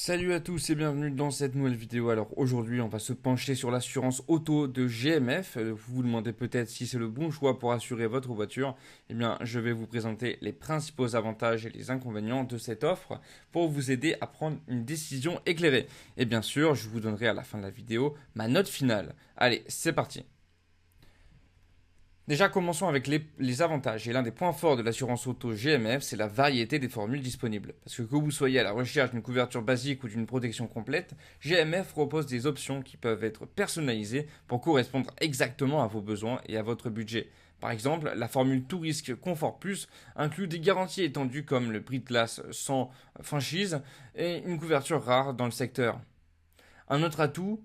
Salut à tous et bienvenue dans cette nouvelle vidéo. Alors aujourd'hui on va se pencher sur l'assurance auto de GMF. Vous vous demandez peut-être si c'est le bon choix pour assurer votre voiture. Eh bien je vais vous présenter les principaux avantages et les inconvénients de cette offre pour vous aider à prendre une décision éclairée. Et bien sûr je vous donnerai à la fin de la vidéo ma note finale. Allez c'est parti. Déjà, commençons avec les avantages. Et l'un des points forts de l'assurance auto GMF, c'est la variété des formules disponibles. Parce que vous soyez à la recherche d'une couverture basique ou d'une protection complète, GMF propose des options qui peuvent être personnalisées pour correspondre exactement à vos besoins et à votre budget. Par exemple, la formule Tout risque Confort Plus inclut des garanties étendues comme le prix de classe sans franchise et une couverture rare dans le secteur. Un autre atout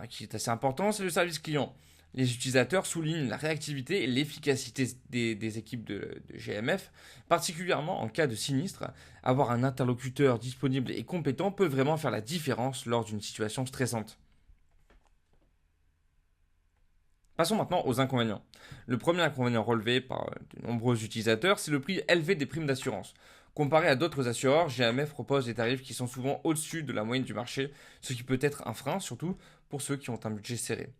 qui est assez important, c'est le service client. Les utilisateurs soulignent la réactivité et l'efficacité des équipes de GMF, particulièrement en cas de sinistre. Avoir un interlocuteur disponible et compétent peut vraiment faire la différence lors d'une situation stressante. Passons maintenant aux inconvénients. Le premier inconvénient relevé par de nombreux utilisateurs, c'est le prix élevé des primes d'assurance. Comparé à d'autres assureurs, GMF propose des tarifs qui sont souvent au-dessus de la moyenne du marché, ce qui peut être un frein, surtout pour ceux qui ont un budget serré.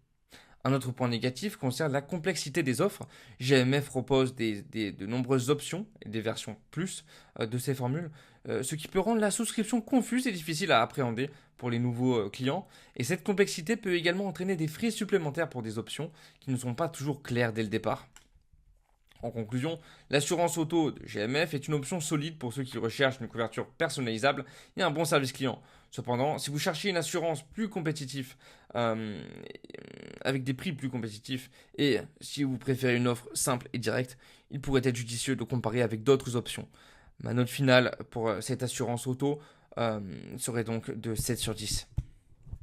Un autre point négatif concerne la complexité des offres. GMF propose de nombreuses options et des versions plus de ces formules, ce qui peut rendre la souscription confuse et difficile à appréhender pour les nouveaux clients. Et cette complexité peut également entraîner des frais supplémentaires pour des options qui ne sont pas toujours claires dès le départ. En conclusion, l'assurance auto de GMF est une option solide pour ceux qui recherchent une couverture personnalisable et un bon service client. Cependant, si vous cherchez une assurance plus compétitive, euh, avec des prix plus compétitifs, et si vous préférez une offre simple et directe, il pourrait être judicieux de comparer avec d'autres options. Ma note finale pour cette assurance auto serait donc de 7 sur 10.